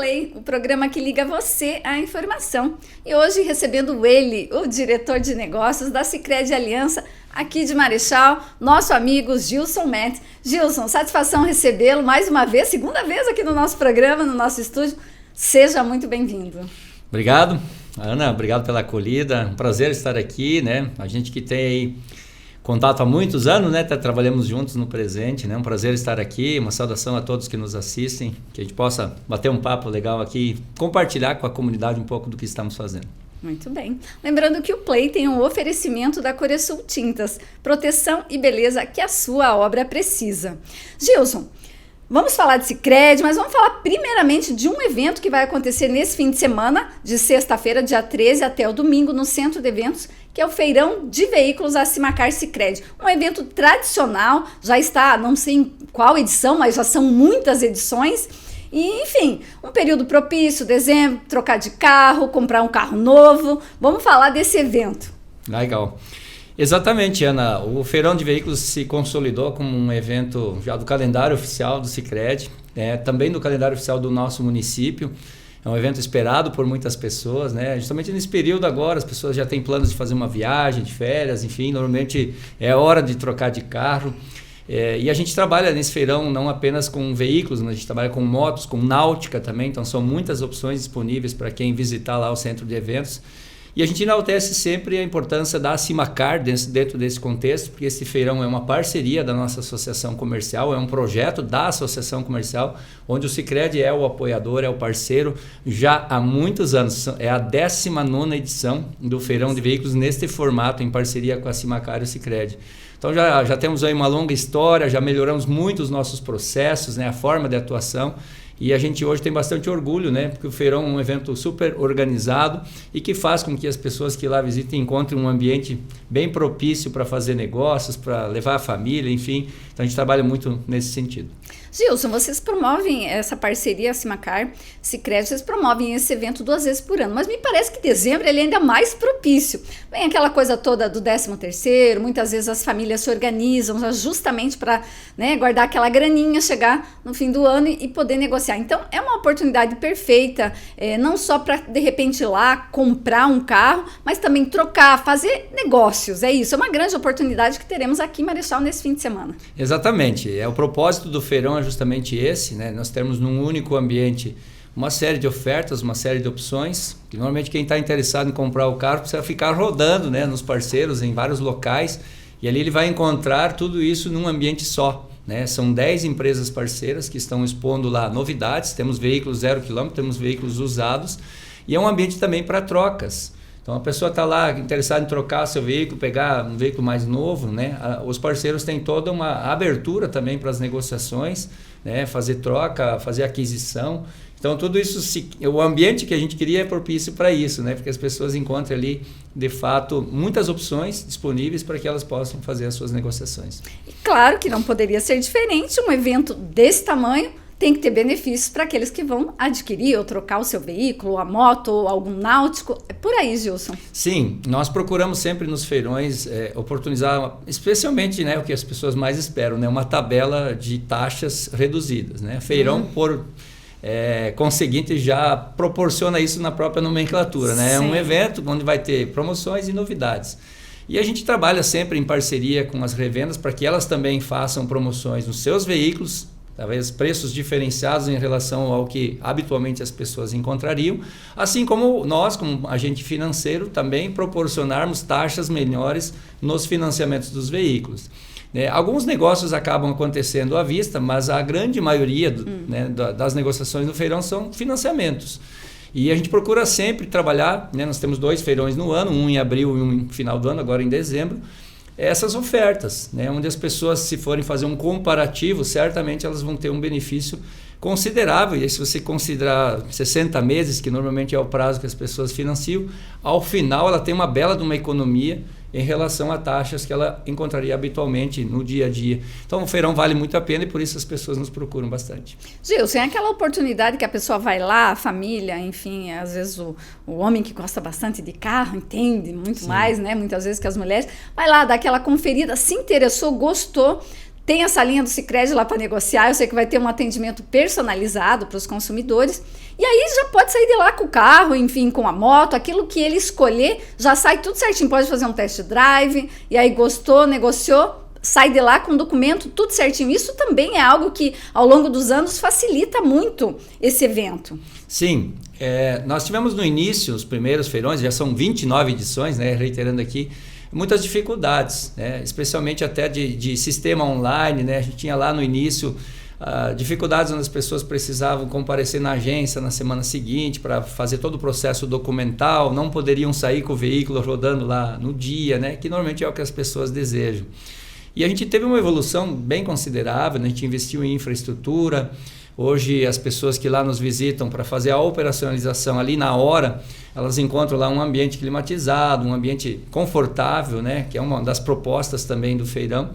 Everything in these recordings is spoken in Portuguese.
Play, o programa que liga você à informação. E hoje recebendo ele, o diretor de negócios da Sicredi Aliança, aqui de Marechal, nosso amigo Gilson Metz. Gilson, satisfação recebê-lo mais uma vez, segunda vez aqui no nosso programa, no nosso estúdio. Seja muito bem-vindo. Obrigado, Ana, obrigado pela acolhida. Um prazer estar aqui, né? A gente que tem aí contato há muitos anos, né? Trabalhamos juntos no presente, né? Um prazer estar aqui, uma saudação a todos que nos assistem, que a gente possa bater um papo legal aqui, compartilhar com a comunidade um pouco do que estamos fazendo. Muito bem. Lembrando que o Play tem um oferecimento da Coresul Tintas, proteção e beleza que a sua obra precisa. Gilson, vamos falar de Sicredi, mas vamos falar primeiramente de um evento que vai acontecer nesse fim de semana, de sexta-feira, dia 13 até o domingo, no Centro de Eventos, que é o Feirão de Veículos Assimacar Sicredi. Um evento tradicional, já está, não sei em qual edição, mas já são muitas edições. E, enfim, um período propício, dezembro, trocar de carro, comprar um carro novo. Vamos falar desse evento. Legal. Exatamente, Ana. O Feirão de Veículos se consolidou como um evento já do calendário oficial do Sicredi, também do calendário oficial do nosso município. É um evento esperado por muitas pessoas, né? Justamente nesse período agora, as pessoas já têm planos de fazer uma viagem, de férias, enfim, normalmente é hora de trocar de carro. E a gente trabalha nesse feirão não apenas com veículos, mas a gente trabalha com motos, com náutica também, então são muitas opções disponíveis para quem visitar lá o centro de eventos. E a gente enaltece sempre a importância da Assimacar dentro desse contexto, porque esse feirão é uma parceria da nossa associação comercial, é um projeto da associação comercial, onde o Sicredi é o apoiador, é o parceiro, já há muitos anos. É a 19ª edição do Feirão de Veículos neste formato, em parceria com a Assimacar e o Sicredi. Então já temos aí uma longa história, já melhoramos muito os nossos processos, né, a forma de atuação. E a gente hoje tem bastante orgulho, né? Porque o feirão é um evento super organizado e que faz com que as pessoas que lá visitem encontrem um ambiente bem propício para fazer negócios, para levar a família, enfim. Então a gente trabalha muito nesse sentido. Gilson, vocês promovem essa parceria Assimacar, Sicredi, vocês promovem esse evento 2 vezes por ano, mas me parece que dezembro ele é ainda mais propício. Vem aquela coisa toda do 13º, muitas vezes as famílias se organizam justamente para, né, guardar aquela graninha, chegar no fim do ano e poder negociar. Então é uma oportunidade perfeita, não só para de repente ir lá comprar um carro, mas também trocar, fazer negócios, é isso, é uma grande oportunidade que teremos aqui em Marechal nesse fim de semana. Exatamente, o propósito do feirão é justamente esse, né? Nós temos num único ambiente uma série de ofertas, uma série de opções, que normalmente quem está interessado em comprar o carro precisa ficar rodando, né, nos parceiros, em vários locais, e ali ele vai encontrar tudo isso num ambiente só. Né? São 10 empresas parceiras que estão expondo lá novidades, temos veículos 0 km, temos veículos usados, e é um ambiente também para trocas. Então a pessoa está lá interessada em trocar seu veículo, pegar um veículo mais novo, né? Os parceiros têm toda uma abertura também para as negociações, né? Fazer troca, fazer aquisição. Então tudo isso, o ambiente que a gente queria é propício para isso, né? Porque as pessoas encontram ali, de fato, muitas opções disponíveis para que elas possam fazer as suas negociações. E claro que não poderia ser diferente, um evento desse tamanho tem que ter benefícios para aqueles que vão adquirir ou trocar o seu veículo, a moto ou algum náutico. É por aí, Gilson. Sim, nós procuramos sempre nos feirões oportunizar, especialmente, né, o que as pessoas mais esperam, né, uma tabela de taxas reduzidas. Né? Feirão, por conseguinte, já proporciona isso na própria nomenclatura. Né? É um evento onde vai ter promoções e novidades. E a gente trabalha sempre em parceria com as revendas para que elas também façam promoções nos seus veículos, talvez preços diferenciados em relação ao que habitualmente as pessoas encontrariam, assim como nós, como agente financeiro, também proporcionarmos taxas melhores nos financiamentos dos veículos. Alguns negócios acabam acontecendo à vista, mas a grande maioria das negociações no feirão são financiamentos. E a gente procura sempre trabalhar, né, nós temos 2 feirões no ano, um em abril e um em final do ano, agora em dezembro, essas ofertas, né, onde as pessoas, se forem fazer um comparativo, certamente elas vão ter um benefício considerável. E aí, se você considerar 60 meses, que normalmente é o prazo que as pessoas financiam, ao final ela tem uma bela de uma economia em relação a taxas que ela encontraria habitualmente no dia a dia. Então o feirão vale muito a pena e por isso as pessoas nos procuram bastante. Gilson, é aquela oportunidade que a pessoa vai lá, a família, enfim, às vezes o homem que gosta bastante de carro, entende muito mais, né? Muitas vezes que as mulheres, vai lá, dá aquela conferida, se interessou, gostou, tem essa linha do Sicredi lá para negociar, eu sei que vai ter um atendimento personalizado para os consumidores, e aí já pode sair de lá com o carro, enfim, com a moto, aquilo que ele escolher, já sai tudo certinho, pode fazer um test drive, e aí gostou, negociou, sai de lá com o documento, tudo certinho. Isso também é algo que, ao longo dos anos, facilita muito esse evento. Sim, nós tivemos no início, os primeiros feirões, já são 29 edições, né, reiterando aqui, muitas dificuldades, né, especialmente até de sistema online, né, a gente tinha lá no início dificuldades onde as pessoas precisavam comparecer na agência na semana seguinte para fazer todo o processo documental, não poderiam sair com o veículo rodando lá no dia, né, que normalmente é o que as pessoas desejam. E a gente teve uma evolução bem considerável, né, a gente investiu em infraestrutura. Hoje as pessoas que lá nos visitam para fazer a operacionalização ali na hora, elas encontram lá um ambiente climatizado, um ambiente confortável, né, que é uma das propostas também do feirão.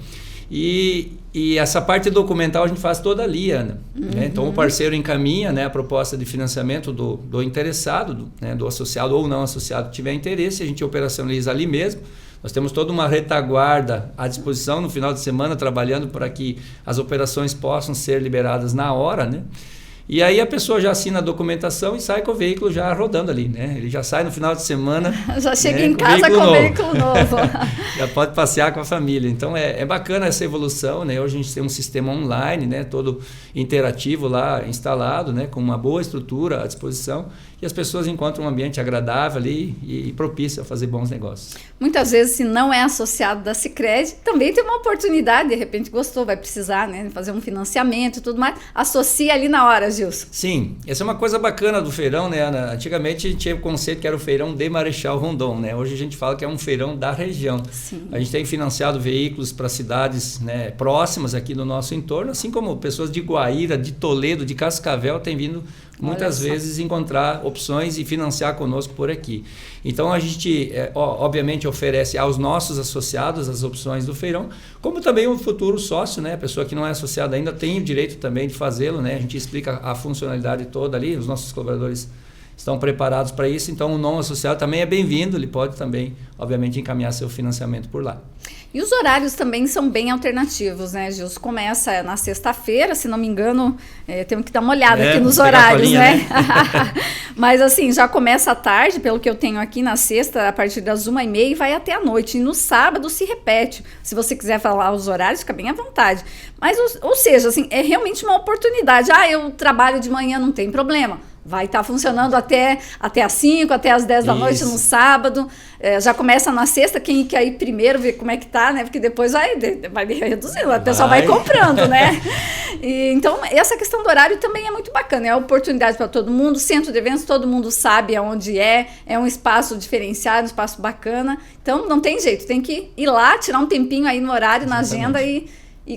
E essa parte documental a gente faz toda ali, Ana. Né? Então o parceiro encaminha, né, a proposta de financiamento do interessado, né, do associado ou não associado que tiver interesse, a gente operacionaliza ali mesmo. Nós temos toda uma retaguarda à disposição no final de semana, trabalhando para que as operações possam ser liberadas na hora, né? E aí a pessoa já assina a documentação e sai com o veículo já rodando ali, né? Ele já sai no final de semana... já chega em casa com o veículo novo. Já pode passear com a família. Então é bacana essa evolução, né? Hoje a gente tem um sistema online, né, todo interativo lá instalado, né, com uma boa estrutura à disposição, e as pessoas encontram um ambiente agradável ali e propício a fazer bons negócios. Muitas vezes, se não é associado da Sicredi, também tem uma oportunidade, de repente gostou, vai precisar, né, fazer um financiamento e tudo mais, associa ali na hora, Gilson. Sim, essa é uma coisa bacana do feirão, né, Ana? Antigamente tinha o conceito que era o feirão de Marechal Rondon, né? Hoje a gente fala que é um feirão da região. Sim. A gente tem financiado veículos para cidades, né, próximas aqui do nosso entorno, assim como pessoas de Guaíra, de Toledo, de Cascavel têm vindo muitas vezes encontrar opções e financiar conosco por aqui. Então a gente obviamente oferece aos nossos associados as opções do feirão, como também o futuro sócio, né? A pessoa que não é associada ainda tem o direito também de fazê-lo, né? A gente explica a funcionalidade toda ali, os nossos colaboradores estão preparados para isso, então o não associado também é bem-vindo, ele pode também, obviamente, encaminhar seu financiamento por lá. E os horários também são bem alternativos, né, Gilson? Começa na sexta-feira, se não me engano, temos que dar uma olhada aqui nos horários, né? Mas assim, já começa à tarde, pelo que eu tenho aqui, na sexta, a partir das 1h30 e vai até a noite. E no sábado se repete. Se você quiser falar os horários, fica bem à vontade. Mas, ou seja, assim, é realmente uma oportunidade. Eu trabalho de manhã, não tem problema. Vai estar funcionando até às 5, até às 10 da noite no sábado. Já começa na sexta, quem quer ir primeiro, ver como é que tá, né? Porque depois vai reduzindo, a pessoa vai comprando, né? Então, essa questão do horário também é muito bacana. É uma oportunidade para todo mundo. Centro de eventos, todo mundo sabe aonde é. É um espaço diferenciado, um espaço bacana. Então, não tem jeito. Tem que ir lá, tirar um tempinho aí no horário, na agenda e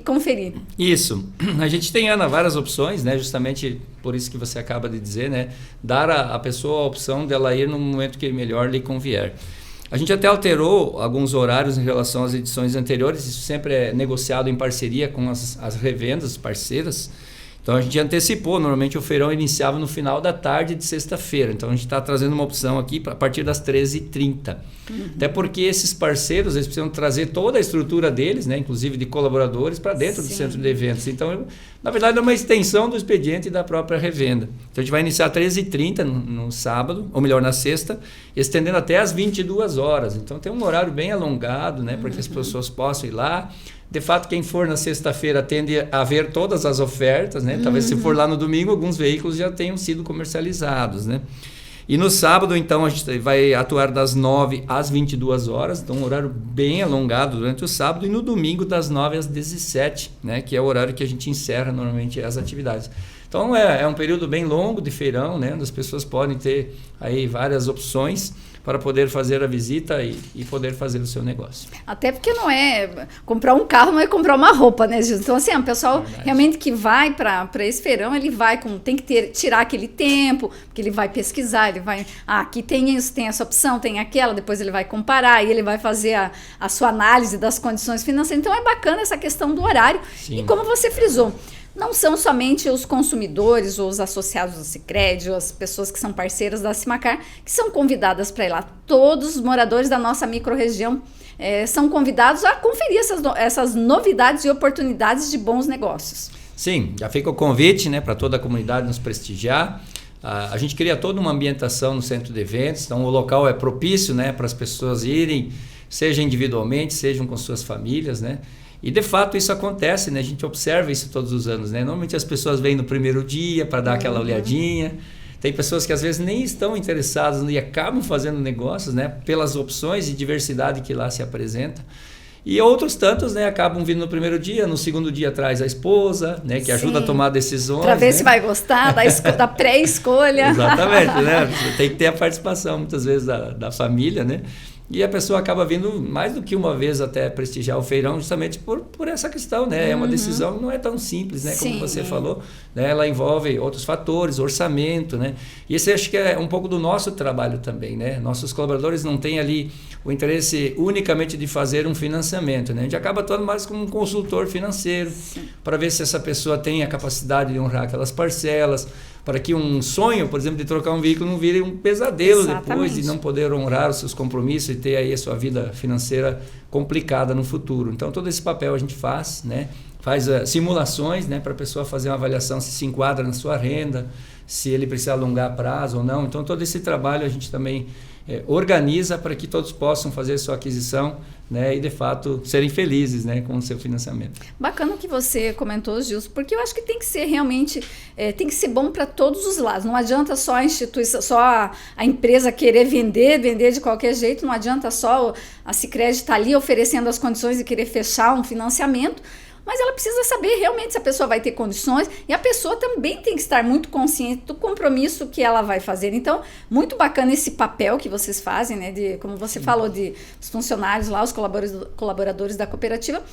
conferir. Isso. A gente tem, Ana, várias opções, né? Justamente por isso que você acaba de dizer, né? Dar à pessoa a opção dela ir no momento que melhor lhe convier. A gente até alterou alguns horários em relação às edições anteriores, isso sempre é negociado em parceria com as revendas parceiras. Então a gente antecipou, normalmente o feirão iniciava no final da tarde de sexta-feira, então a gente está trazendo uma opção aqui a partir das 13h30. Até porque esses parceiros, eles precisam trazer toda a estrutura deles, né, inclusive de colaboradores, para dentro do centro de eventos. Então, na verdade, é uma extensão do expediente da própria revenda. Então a gente vai iniciar às 13h30 no sábado, ou melhor, na sexta, estendendo até às 22 horas. Então tem um horário bem alongado, né, para que as pessoas possam ir lá. De fato, quem for na sexta-feira tende a ver todas as ofertas, né? Talvez se for lá no domingo, alguns veículos já tenham sido comercializados, né? E no sábado, então, a gente vai atuar das 9 às 22 horas, então um horário bem alongado durante o sábado, e no domingo das 9 às 17, né? Que é o horário que a gente encerra normalmente as atividades. Então é um período bem longo de feirão, né? Onde as pessoas podem ter aí várias opções para poder fazer a visita e poder fazer o seu negócio. Até porque não é comprar um carro, não é comprar uma roupa, né, Gilson? Então, assim, o pessoal realmente que vai para esse feirão, ele vai tem que tirar aquele tempo, porque ele vai pesquisar, ele vai, aqui tem isso, tem essa opção, tem aquela, depois ele vai comparar, e ele vai fazer a sua análise das condições financeiras. Então, é bacana essa questão do horário. Sim. E como você frisou, não são somente os consumidores ou os associados do Sicredi, ou as pessoas que são parceiras da Simacar, que são convidadas para ir lá. Todos os moradores da nossa microrregião são convidados a conferir essas novidades e oportunidades de bons negócios. Sim, já fica o convite, né, para toda a comunidade nos prestigiar. A gente cria toda uma ambientação no centro de eventos, então o local é propício, né, para as pessoas irem, seja individualmente, sejam com suas famílias, né? E de fato isso acontece, né? A gente observa isso todos os anos, né? Normalmente as pessoas vêm no primeiro dia para dar aquela olhadinha. Tem pessoas que às vezes nem estão interessadas e acabam fazendo negócios, né? Pelas opções e diversidade que lá se apresenta. E outros tantos, né, acabam vindo no primeiro dia, no segundo dia traz a esposa, né, que ajuda a tomar decisões. Para ver, né, se vai gostar da pré-escolha. Exatamente, né? Tem que ter a participação muitas vezes da família, né? E a pessoa acaba vindo mais do que uma vez até prestigiar o feirão, justamente por essa questão, né? É uma decisão que não é tão simples, né? Como você falou, né? Ela envolve outros fatores, orçamento, né? E esse acho que é um pouco do nosso trabalho também, né? Nossos colaboradores não têm ali o interesse unicamente de fazer um financiamento, né? A gente acaba atuando mais como um consultor financeiro, para ver se essa pessoa tem a capacidade de honrar aquelas parcelas, para que um sonho, por exemplo, de trocar um veículo não vire um pesadelo depois de não poder honrar os seus compromissos e ter aí a sua vida financeira complicada no futuro. Então, todo esse papel a gente faz, né? Faz simulações, né, para a pessoa fazer uma avaliação se enquadra na sua renda, se ele precisa alongar prazo ou não. Então, todo esse trabalho a gente também organiza para que todos possam fazer sua aquisição, né, e de fato serem felizes, né, com o seu financiamento. Bacana o que você comentou, Gilson, porque eu acho que tem que ser realmente, tem que ser bom para todos os lados. Não adianta só a instituição, só a empresa querer vender de qualquer jeito, não adianta só a Sicredi estar ali oferecendo as condições e querer fechar um financiamento. Mas ela precisa saber realmente se a pessoa vai ter condições, e a pessoa também tem que estar muito consciente do compromisso que ela vai fazer. Então, muito bacana esse papel que vocês fazem, né? Como você falou, dos funcionários lá, os colaboradores da cooperativa,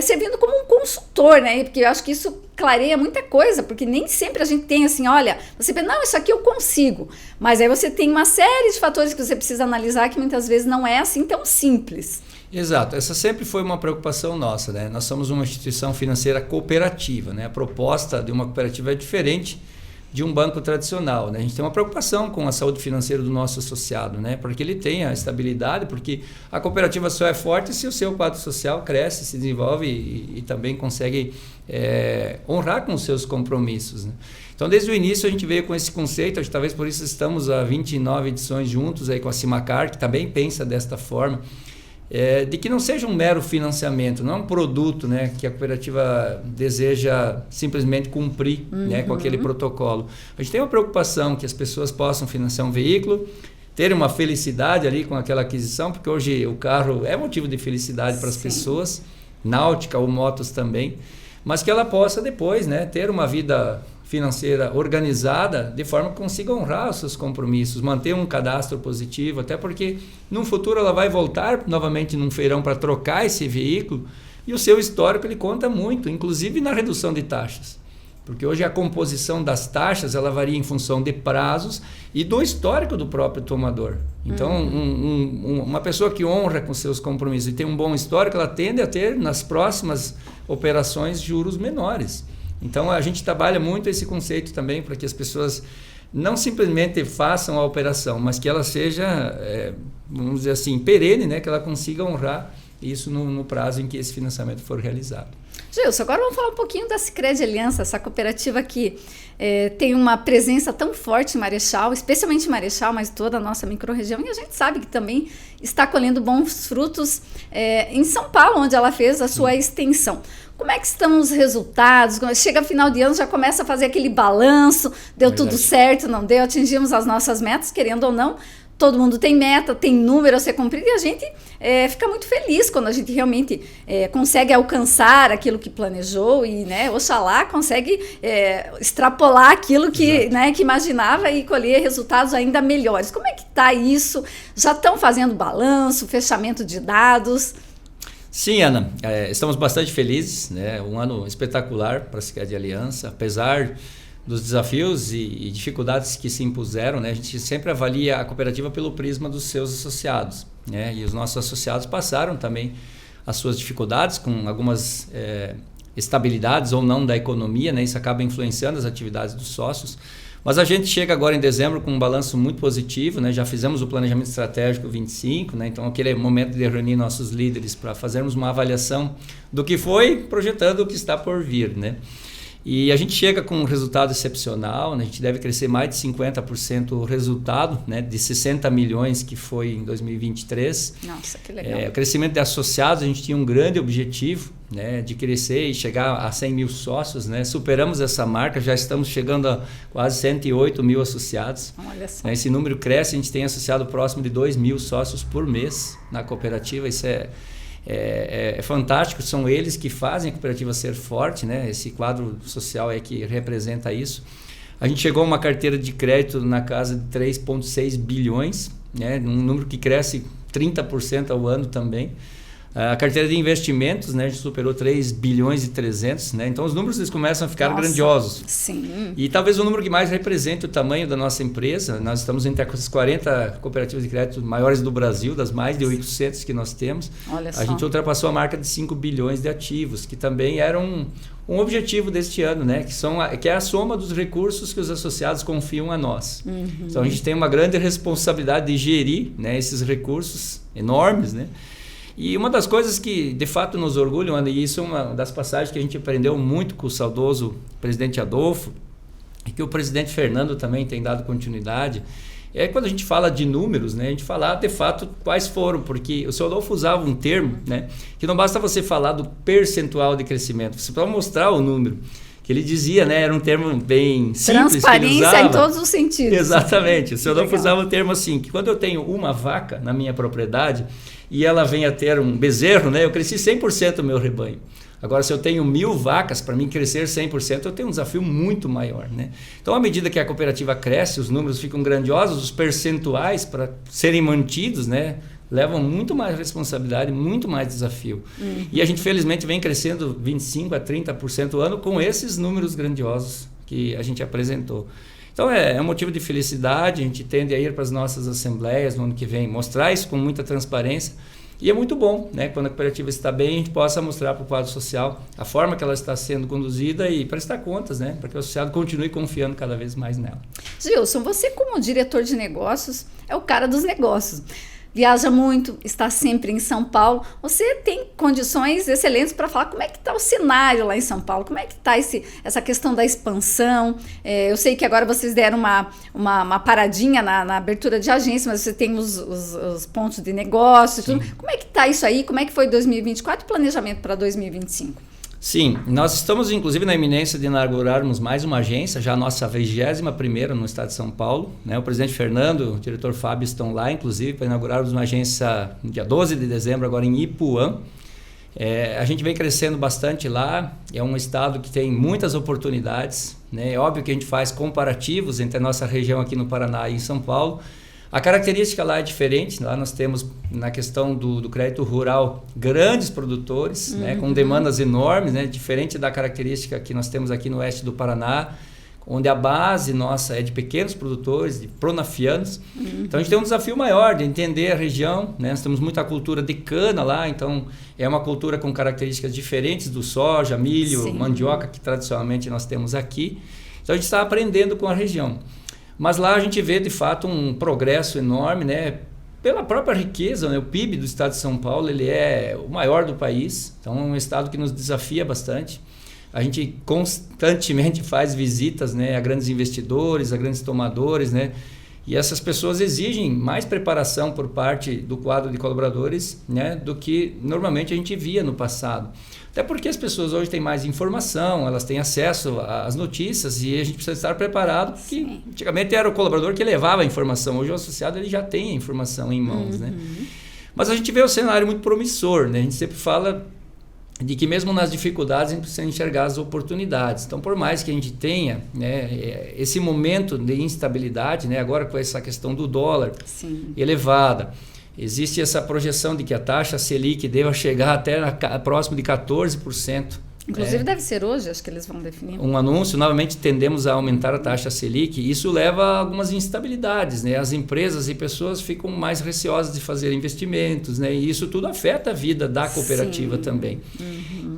servindo como um consultor, né? Porque eu acho que isso clareia muita coisa, porque nem sempre a gente tem assim, olha, você pensa, não, isso aqui eu consigo. Mas aí você tem uma série de fatores que você precisa analisar que muitas vezes não é assim tão simples. Exato, essa sempre foi uma preocupação nossa, né? Nós somos uma instituição financeira cooperativa, né? A proposta de uma cooperativa é diferente de um banco tradicional, né? A gente tem uma preocupação com a saúde financeira do nosso associado, né? Para que ele tenha estabilidade, porque a cooperativa só é forte se o seu quadro social cresce, se desenvolve e também consegue honrar com os seus compromissos, né? Então, desde o início a gente veio com esse conceito, talvez por isso estamos há 29 edições juntos aí com a Simacar, que também pensa desta forma, de que não seja um mero financiamento, não é um produto, né, que a cooperativa deseja simplesmente cumprir, né, com aquele protocolo. A gente tem uma preocupação que as pessoas possam financiar um veículo, ter uma felicidade ali com aquela aquisição, porque hoje o carro é motivo de felicidade para as pessoas, náutica ou motos também, mas que ela possa depois, né, ter uma vida financeira organizada, de forma que consiga honrar os seus compromissos, manter um cadastro positivo, até porque no futuro ela vai voltar novamente num feirão para trocar esse veículo, e o seu histórico ele conta muito, inclusive na redução de taxas, porque hoje a composição das taxas ela varia em função de prazos e do histórico do próprio tomador. Então, uma pessoa que honra com seus compromissos e tem um bom histórico, ela tende a ter nas próximas operações juros menores. Então, a gente trabalha muito esse conceito também para que as pessoas não simplesmente façam a operação, mas que ela seja, vamos dizer assim, perene, né? Que ela consiga honrar isso no prazo em que esse financiamento for realizado. Gilson, agora vamos falar um pouquinho da Sicredi Aliança, essa cooperativa que tem uma presença tão forte em Marechal, especialmente em Marechal, mas toda a nossa microrregião, e a gente sabe que também está colhendo bons frutos em São Paulo, onde ela fez a sua extensão. Como é que estão os resultados? Chega final de ano, já começa a fazer aquele balanço, deu tudo certo, não deu, atingimos as nossas metas, querendo ou não. Todo mundo tem meta, tem número a ser cumprido, e a gente fica muito feliz quando a gente realmente consegue alcançar aquilo que planejou e, né, oxalá consegue extrapolar aquilo que, né, que imaginava e colher resultados ainda melhores. Como é que está isso? Já estão fazendo balanço, fechamento de dados? Sim, Ana, estamos bastante felizes, né? Um ano espetacular para a Sicredi Aliança, apesar dos desafios e dificuldades que se impuseram, né? A gente sempre avalia a cooperativa pelo prisma dos seus associados, né? E os nossos associados passaram também as suas dificuldades com algumas estabilidades ou não da economia, né? Isso acaba influenciando as atividades dos sócios. Mas a gente chega agora em dezembro com um balanço muito positivo, né? Já fizemos o planejamento estratégico 25, né? Então aquele é o momento de reunir nossos líderes para fazermos uma avaliação do que foi, projetando o que está por vir, né? E a gente chega com um resultado excepcional, né? A gente deve crescer mais de 50% o resultado, né? De 60 milhões que foi em 2023. Nossa, que legal. O crescimento de associados, a gente tinha um grande objetivo, né? De crescer e chegar a 100 mil sócios, né? Superamos essa marca, já estamos chegando a quase 108 mil associados. Olha só. Esse número cresce, a gente tem associado próximo de 2 mil sócios por mês na cooperativa, isso é fantástico, são eles que fazem a cooperativa ser forte, né? Esse quadro social é que representa isso. A gente chegou a uma carteira de crédito na casa de 3,6 bilhões, né? Um número que cresce 30% ao ano também. A carteira de investimentos, né, a gente superou 3 bilhões e 300, né? Então os números eles começam a ficar grandiosos. Sim. E talvez o número que mais represente o tamanho da nossa empresa, nós estamos entre as 40 cooperativas de crédito maiores do Brasil, das mais de 800 que nós temos. Olha só. A gente ultrapassou a marca de 5 bilhões de ativos, que também era um objetivo deste ano, né? Que é a soma dos recursos que os associados confiam a nós. Uhum. Então a gente tem uma grande responsabilidade de gerir, né, esses recursos enormes, né? E uma das coisas que de fato nos orgulham, Ana, e isso é uma das passagens que a gente aprendeu muito com o saudoso presidente Adolfo, e que o presidente Fernando também tem dado continuidade, é quando a gente fala de números, né, a gente falar de fato quais foram, porque o seu Adolfo usava um termo, né, que não basta você falar do percentual de crescimento, você precisa mostrar o número. Que ele dizia, né, era um termo bem simples. Transparência em todos os sentidos. Exatamente. O seu Adolfo usava o termo assim, que quando eu tenho uma vaca na minha propriedade e ela vem a ter um bezerro, né, eu cresci 100% do meu rebanho. Agora, se eu tenho 1.000 vacas, para mim crescer 100%, eu tenho um desafio muito maior, né? Então, à medida que a cooperativa cresce, os números ficam grandiosos, os percentuais para serem mantidos, né, levam muito mais responsabilidade, muito mais desafio. Uhum. E a gente, felizmente, vem crescendo 25% a 30% ao ano com esses números grandiosos que a gente apresentou. Então, é um motivo de felicidade, a gente tende a ir para as nossas assembleias no ano que vem, mostrar isso com muita transparência. E é muito bom, né? Quando a cooperativa está bem, a gente possa mostrar para o quadro social a forma que ela está sendo conduzida e prestar contas, né? Para que o associado continue confiando cada vez mais nela. Gilson, você como diretor de negócios é o cara dos negócios. Viaja muito, está sempre em São Paulo. Você tem condições excelentes para falar como é que está o cenário lá em São Paulo, como é que está essa questão da expansão. Eu sei que agora vocês deram uma paradinha na abertura de agência, mas você tem os pontos de negócio e tudo. Como é que está isso aí? Como é que foi 2024 e planejamento para 2025? Sim, nós estamos inclusive na iminência de inaugurarmos mais uma agência, já a nossa 21ª no estado de São Paulo, né? O presidente Fernando, o diretor Fábio estão lá, inclusive, para inaugurarmos uma agência no dia 12 de dezembro, agora em Ipuã. A gente vem crescendo bastante lá, é um estado que tem muitas oportunidades, né? É óbvio que a gente faz comparativos entre a nossa região aqui no Paraná e em São Paulo. A característica lá é diferente, lá nós temos na questão do crédito rural grandes produtores, né, com demandas enormes, né, diferente da característica que nós temos aqui no oeste do Paraná, onde a base nossa é de pequenos produtores, de pronafianos. Então a gente tem um desafio maior de entender a região, né? Nós temos muita cultura de cana lá, então é uma cultura com características diferentes do soja, milho, mandioca, que tradicionalmente nós temos aqui. Então a gente está aprendendo com a região. Mas lá a gente vê, de fato, um progresso enorme, né? Pela própria riqueza, né? O PIB do estado de São Paulo ele é o maior do país, então é um estado que nos desafia bastante. A gente constantemente faz visitas, né, a grandes investidores, a grandes tomadores, né? E essas pessoas exigem mais preparação por parte do quadro de colaboradores, né, do que normalmente a gente via no passado. Até porque as pessoas hoje têm mais informação, elas têm acesso às notícias e a gente precisa estar preparado, porque antigamente era o colaborador que levava a informação, hoje o associado ele já tem a informação em mãos, né? Mas a gente vê o cenário muito promissor, né? A gente sempre fala de que mesmo nas dificuldades a gente precisa enxergar as oportunidades. Então, por mais que a gente tenha, né, esse momento de instabilidade, né, agora com essa questão do dólar elevada, existe essa projeção de que a taxa Selic deva chegar até próximo de 14% Inclusive deve ser hoje, acho que eles vão definir. Um anúncio, novamente tendemos a aumentar a taxa Selic, e isso leva a algumas instabilidades, né? As empresas e pessoas ficam mais receosas de fazer investimentos, né? E isso tudo afeta a vida da cooperativa também.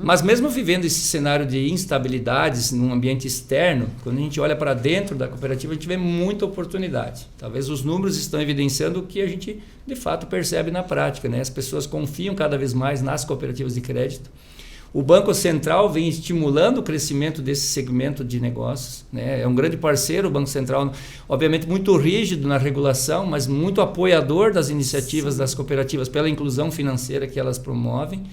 Mas mesmo vivendo esse cenário de instabilidades num ambiente externo, quando a gente olha para dentro da cooperativa, a gente vê muita oportunidade. Talvez os números estão evidenciando o que a gente de fato percebe na prática, né? As pessoas confiam cada vez mais nas cooperativas de crédito. O Banco Central vem estimulando o crescimento desse segmento de negócios, né? É um grande parceiro, o Banco Central, obviamente muito rígido na regulação, mas muito apoiador das iniciativas das cooperativas pela inclusão financeira que elas promovem.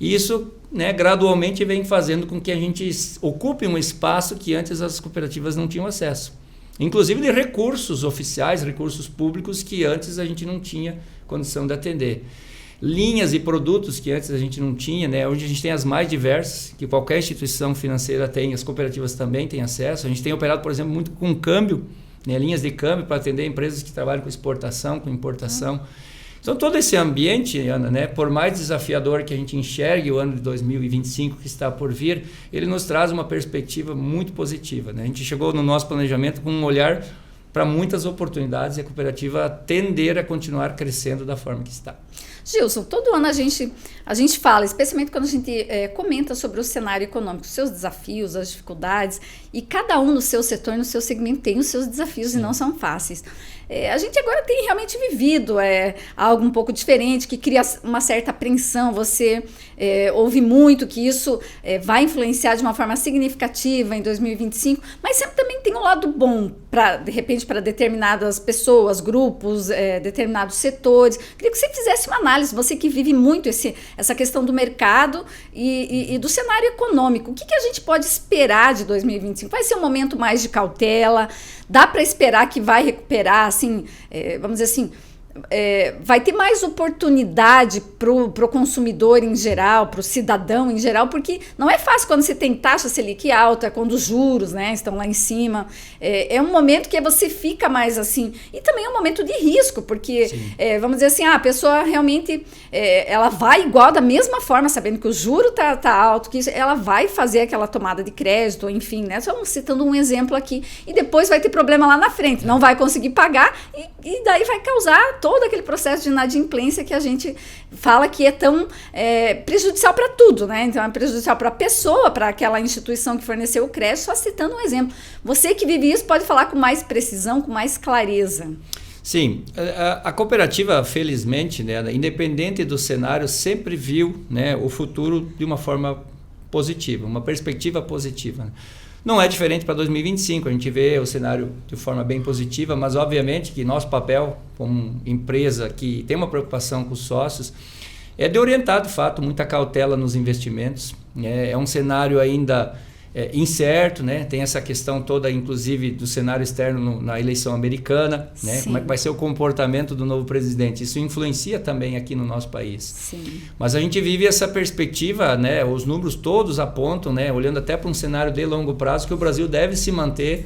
E isso, né, gradualmente vem fazendo com que a gente ocupe um espaço que antes as cooperativas não tinham acesso. Inclusive de recursos oficiais, recursos públicos que antes a gente não tinha condição de atender. Linhas e produtos que antes a gente não tinha, né? Hoje a gente tem as mais diversas, que qualquer instituição financeira tem, as cooperativas também têm acesso. A gente tem operado, por exemplo, muito com câmbio, né? Linhas de câmbio para atender empresas que trabalham com exportação, com importação. Então, todo esse ambiente, Ana, né? Por mais desafiador que a gente enxergue o ano de 2025 que está por vir, ele nos traz uma perspectiva muito positiva, né? A gente chegou no nosso planejamento com um olhar para muitas oportunidades e a cooperativa tender a continuar crescendo da forma que está. Gilson, todo ano a gente fala, especialmente quando a gente comenta sobre o cenário econômico, os seus desafios, as dificuldades, e cada um no seu setor, no seu segmento tem os seus desafios. Sim. E não são fáceis. A gente agora tem realmente vivido algo um pouco diferente, que cria uma certa apreensão. Você ouve muito que isso vai influenciar de uma forma significativa em 2025, mas sempre também tem um lado bom, de repente, para determinadas pessoas, grupos, determinados setores. Queria que você fizesse uma análise, você que vive muito essa questão do mercado e do cenário econômico. O que a gente pode esperar de 2025? Vai ser um momento mais de cautela? Dá para esperar que vai recuperar, assim, vamos dizer assim, vai ter mais oportunidade pro consumidor em geral, pro cidadão em geral, porque não é fácil quando você tem taxa Selic alta, quando os juros, né, estão lá em cima. É um momento que você fica mais assim, e também é um momento de risco, porque vamos dizer assim, a pessoa realmente ela vai igual da mesma forma, sabendo que o juro tá alto, que ela vai fazer aquela tomada de crédito, enfim, né, só citando um exemplo aqui, e depois vai ter problema lá na frente, não vai conseguir pagar, e daí vai causar todo aquele processo de inadimplência que a gente fala que é tão prejudicial para tudo, né? Então é prejudicial para a pessoa, para aquela instituição que forneceu o crédito, só citando um exemplo. Você que vive isso pode falar com mais precisão, com mais clareza. Sim, a cooperativa, felizmente, né, independente do cenário, sempre viu, né, o futuro de uma forma positiva, uma perspectiva positiva, né? Não é diferente para 2025, a gente vê o cenário de forma bem positiva, mas obviamente que nosso papel como empresa que tem uma preocupação com os sócios é de orientar, de fato, muita cautela nos investimentos. É um cenário ainda incerto, né? Tem essa questão toda, inclusive, do cenário externo na eleição americana, né? Como é que vai ser o comportamento do novo presidente? Isso influencia também aqui no nosso país. Sim. Mas a gente vive essa perspectiva, né? Os números todos apontam, né? Olhando até para um cenário de longo prazo, que o Brasil deve se manter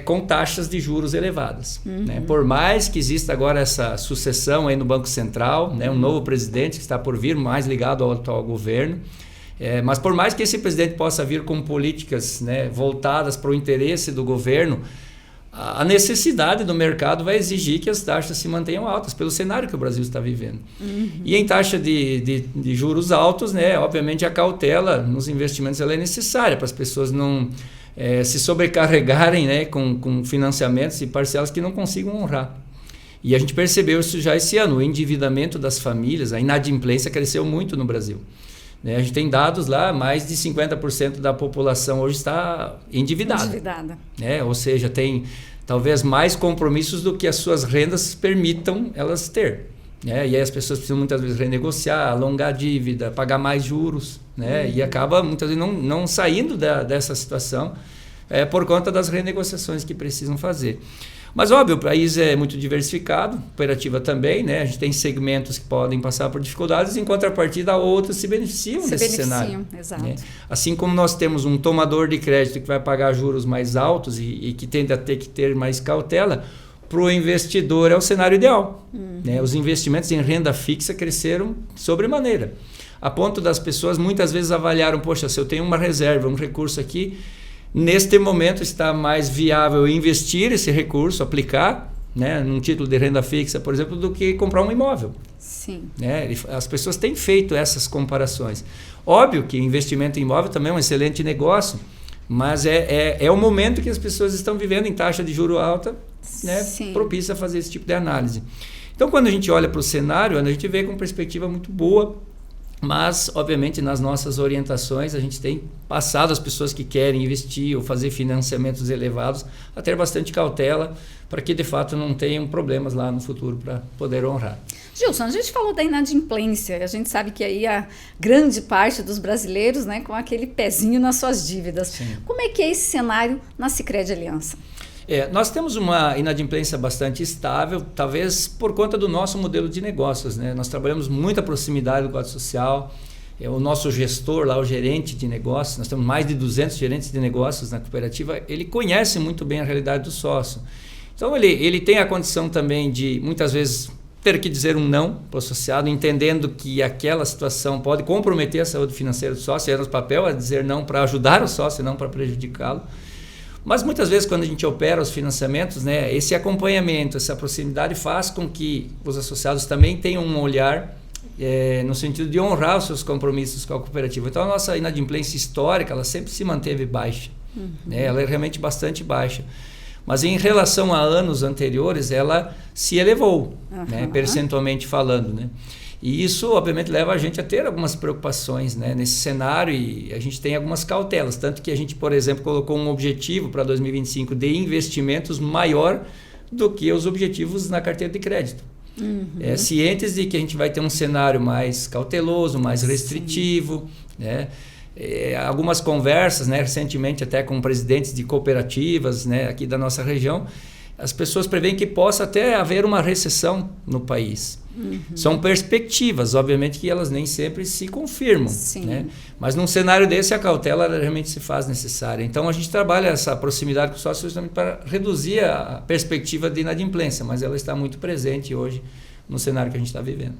com taxas de juros elevadas. Né? Por mais que exista agora essa sucessão aí no Banco Central, né? Um novo presidente que está por vir, mais ligado ao atual governo, mas por mais que esse presidente possa vir com políticas, né, voltadas para o interesse do governo, a necessidade do mercado vai exigir que as taxas se mantenham altas pelo cenário que o Brasil está vivendo. E em taxa de juros altos, né, obviamente a cautela nos investimentos ela é necessária para as pessoas não se sobrecarregarem, né, com financiamentos e parcelas que não consigam honrar. E a gente percebeu isso já esse ano, o endividamento das famílias, a inadimplência cresceu muito no Brasil. A gente tem dados lá, mais de 50% da população hoje está endividada. Ou seja, tem talvez mais compromissos do que as suas rendas permitam elas ter. E aí as pessoas precisam muitas vezes renegociar, alongar a dívida, pagar mais juros, e acaba muitas vezes não saindo dessa situação por conta das renegociações que precisam fazer. Mas, óbvio, o país é muito diversificado, cooperativa também, né? A gente tem segmentos que podem passar por dificuldades, em contrapartida, outros se beneficiam desse cenário. Exato. Né? Assim como nós temos um tomador de crédito que vai pagar juros mais altos e que tende a ter que ter mais cautela, para o investidor é o cenário ideal. Né? Os investimentos em renda fixa cresceram sobremaneira. a ponto das pessoas muitas vezes avaliaram, poxa, se eu tenho uma reserva, um recurso aqui, neste momento está mais viável investir esse recurso, aplicar, né, num título de renda fixa, por exemplo, do que comprar um imóvel. Sim. Né? As pessoas têm feito essas comparações. Óbvio que investimento em imóvel também é um excelente negócio, mas é o momento que as pessoas estão vivendo em taxa de juro alta, né, propícia a fazer esse tipo de análise. Então, quando a gente olha para o cenário, a gente vê com perspectiva muito boa, mas, obviamente, nas nossas orientações, a gente tem passado as pessoas que querem investir ou fazer financiamentos elevados a ter bastante cautela para que, de fato, não tenham problemas lá no futuro para poder honrar. Gilson, a gente falou da inadimplência, a gente sabe que aí a grande parte dos brasileiros, né, com aquele pezinho nas suas dívidas. Sim. Como é que é esse cenário na Sicredi Aliança? Nós temos uma inadimplência bastante estável, talvez por conta do nosso modelo de negócios, né? Nós trabalhamos muita proximidade do quadro social, o nosso gestor lá, o gerente de negócios, nós temos mais de 200 gerentes de negócios na cooperativa, ele conhece muito bem a realidade do sócio. Então ele tem a condição também de, muitas vezes, ter que dizer um não para o associado, entendendo que aquela situação pode comprometer a saúde financeira do sócio, e no papel é dizer não para ajudar o sócio, não para prejudicá-lo. Mas muitas vezes quando a gente opera os financiamentos, né, esse acompanhamento, essa proximidade faz com que os associados também tenham um olhar no sentido de honrar os seus compromissos com a cooperativa. Então a nossa inadimplência histórica, ela sempre se manteve baixa, né, ela é realmente bastante baixa. Mas em relação a anos anteriores, ela se elevou, né, percentualmente falando, né? E isso, obviamente, leva a gente a ter algumas preocupações, né, nesse cenário, e a gente tem algumas cautelas. Tanto que a gente, por exemplo, colocou um objetivo para 2025 de investimentos maior do que os objetivos na carteira de crédito. Cientes de que a gente vai ter um cenário mais cauteloso, mais restritivo, né? Algumas conversas, né, recentemente até com presidentes de cooperativas, né, aqui da nossa região, as pessoas preveem que possa até haver uma recessão no país. São perspectivas, obviamente que elas nem sempre se confirmam, né? Mas num cenário desse a cautela realmente se faz necessária. Então a gente trabalha essa proximidade com os sócios justamente para reduzir a perspectiva de inadimplência, mas ela está muito presente hoje no cenário que a gente está vivendo.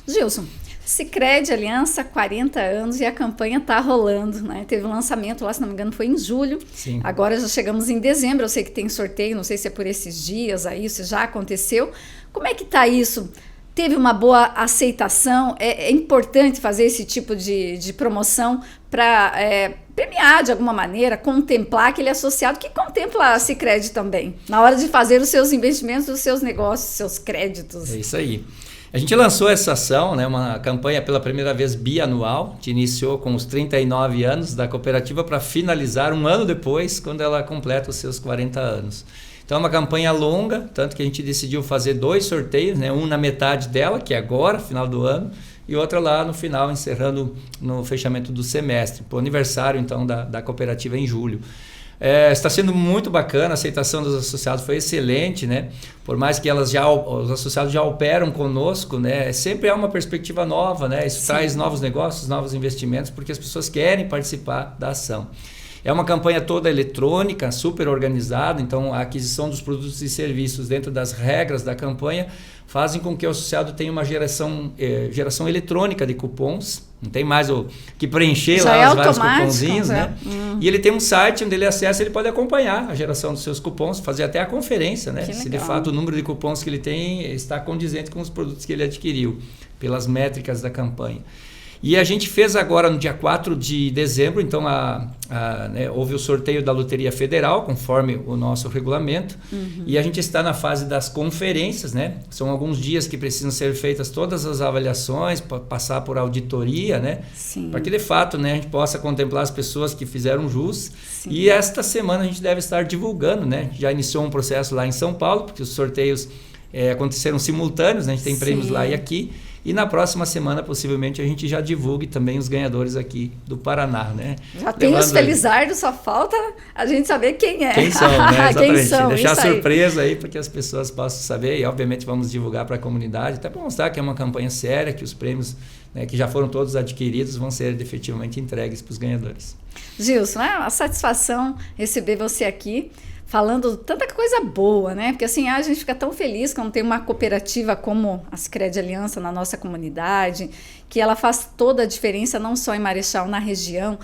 Gilson, Sicredi Aliança, 40 anos e a campanha está rolando, né? Teve um lançamento lá, se não me engano, foi em julho. Sim. Agora já chegamos em dezembro, eu sei que tem sorteio, não sei se é por esses dias aí, se já aconteceu. Como é que está isso? Teve uma boa aceitação? É importante fazer esse tipo de promoção para premiar de alguma maneira, contemplar aquele associado que contempla a Sicredi também, na hora de fazer os seus investimentos, os seus negócios, os seus créditos. É isso aí. A gente lançou essa ação, né, uma campanha pela primeira vez bianual, que iniciou com os 39 anos da cooperativa para finalizar um ano depois, quando ela completa os seus 40 anos. Então é uma campanha longa, tanto que a gente decidiu fazer 2 sorteios, né, um na metade dela, que é agora, final do ano, e outra lá no final, encerrando no fechamento do semestre, para o aniversário então da cooperativa em julho. Está sendo muito bacana, a aceitação dos associados foi excelente, né? Por mais que os associados já operam conosco, né? Sempre há uma perspectiva nova, né? Isso traz novos negócios, novos investimentos, porque as pessoas querem participar da ação. É uma campanha toda eletrônica, super organizada, então a aquisição dos produtos e serviços dentro das regras da campanha fazem com que o associado tenha uma geração eletrônica de cupons, não tem mais o que preencher já lá os vários cuponzinhos, né? Uhum. E ele tem um site onde ele acessa, ele pode acompanhar a geração dos seus cupons, fazer até a conferência, né? Se de fato o número de cupons que ele tem está condizente com os produtos que ele adquiriu, pelas métricas da campanha. E a gente fez agora no dia 4 de dezembro, então né, houve o sorteio da Loteria Federal, conforme o nosso regulamento, e a gente está na fase das conferências, né? São alguns dias que precisam ser feitas todas as avaliações, passar por auditoria, né? Para que de fato, né, a gente possa contemplar as pessoas que fizeram jus. Sim. E esta semana a gente deve estar divulgando, né? Já iniciou um processo lá em São Paulo, porque os sorteios aconteceram simultâneos, né? A gente tem prêmios lá e aqui. E na próxima semana, possivelmente, a gente já divulgue também os ganhadores aqui do Paraná, né? Já tem os felizardos, só falta a gente saber quem é. Quem são, né? Exatamente. Quem são, deixar surpresa aí para que as pessoas possam saber e, obviamente, vamos divulgar para a comunidade, até para mostrar que é uma campanha séria, que os prêmios, né, que já foram todos adquiridos vão ser efetivamente entregues para os ganhadores. Gilson, é uma satisfação receber você aqui falando tanta coisa boa, né? Porque assim, a gente fica tão feliz quando tem uma cooperativa como a Sicredi Aliança na nossa comunidade, que ela faz toda a diferença, não só em Marechal, na região,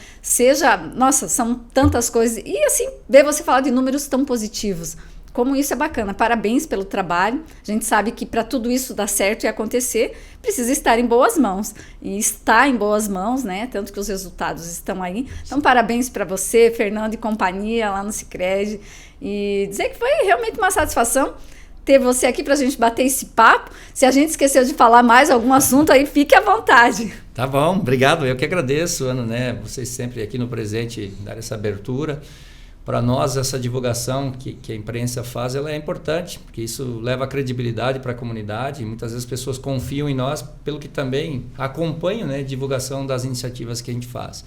nossa, são tantas coisas. E assim, ver você falar de números tão positivos. Como isso é bacana. Parabéns pelo trabalho. A gente sabe que para tudo isso dar certo e acontecer, precisa estar em boas mãos. E está em boas mãos, né? Tanto que os resultados estão aí. Então, parabéns para você, Fernando e companhia lá no Sicredi. E dizer que foi realmente uma satisfação ter você aqui para a gente bater esse papo. Se a gente esqueceu de falar mais algum assunto aí, fique à vontade. Tá bom, obrigado. Eu que agradeço, Ana, né? Vocês sempre aqui no presente dar essa abertura. Para nós, essa divulgação que a imprensa faz, ela é importante, porque isso leva a credibilidade para a comunidade. E muitas vezes as pessoas confiam em nós pelo que também acompanham, né, a divulgação das iniciativas que a gente faz.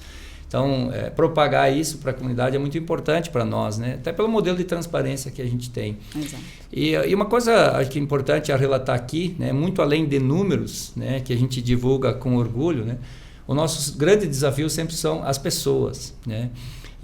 Então, propagar isso para a comunidade é muito importante para nós, né? Até pelo modelo de transparência que a gente tem. Exato. E uma coisa acho que é importante a relatar aqui, né, muito além de números, né, que a gente divulga com orgulho, né, o nosso grande desafio sempre são as pessoas, né?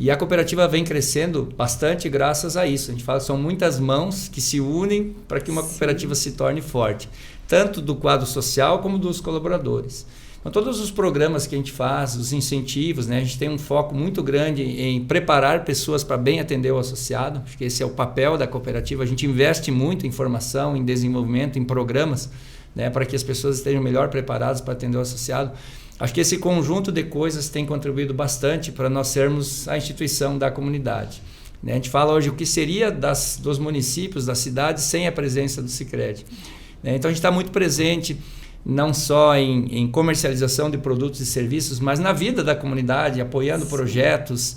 E a cooperativa vem crescendo bastante graças a isso. A gente fala que são muitas mãos que se unem para que uma cooperativa se torne forte, tanto do quadro social como dos colaboradores. Então, todos os programas que a gente faz, os incentivos, né, a gente tem um foco muito grande em preparar pessoas para bem atender o associado. Acho que esse é o papel da cooperativa. A gente investe muito em formação, em desenvolvimento, em programas, né, para que as pessoas estejam melhor preparadas para atender o associado. Acho que esse conjunto de coisas tem contribuído bastante para nós sermos a instituição da comunidade. A gente fala hoje o que seria dos municípios, das cidades, sem a presença do Sicredi. Então a gente está muito presente, não só em comercialização de produtos e serviços, mas na vida da comunidade, apoiando projetos.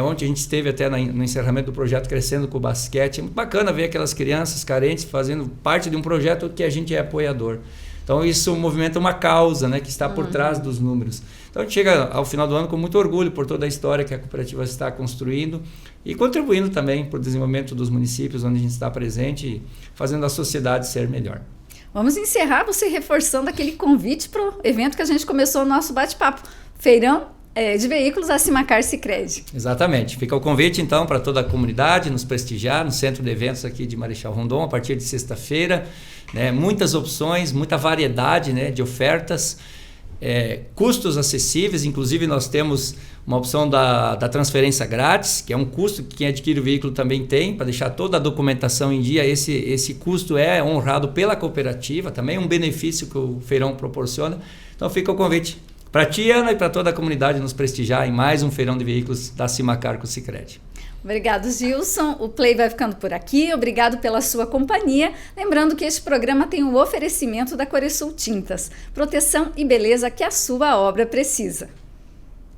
Ontem a gente esteve até no encerramento do projeto Crescendo com o Basquete. É muito bacana ver aquelas crianças carentes fazendo parte de um projeto que a gente é apoiador. Então isso movimenta uma causa, né, que está por trás dos números. Então a gente chega ao final do ano com muito orgulho por toda a história que a cooperativa está construindo e contribuindo também para o desenvolvimento dos municípios onde a gente está presente, fazendo a sociedade ser melhor. Vamos encerrar você reforçando aquele convite para o evento que a gente começou o nosso bate-papo. Feirão de veículos a Simacar Sicredi. Exatamente. Fica o convite, então, para toda a comunidade nos prestigiar no Centro de Eventos aqui de Marechal Rondon, a partir de sexta-feira. Muitas opções, muita variedade, né, de ofertas, custos acessíveis. Inclusive, nós temos uma opção da transferência grátis, que é um custo que quem adquire o veículo também tem, para deixar toda a documentação em dia. Esse custo é honrado pela cooperativa, também um benefício que o feirão proporciona. Então, fica o convite para ti, Ana, e para toda a comunidade nos prestigiar em mais um feirão de veículos da Simacar com o Sicredi. Obrigado, Gilson. O Play vai ficando por aqui. Obrigado pela sua companhia. Lembrando que este programa tem o oferecimento da Coresul Tintas. Proteção e beleza que a sua obra precisa.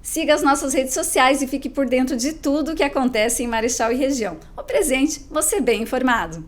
Siga as nossas redes sociais e fique por dentro de tudo o que acontece em Marechal e região. O presente, você bem informado.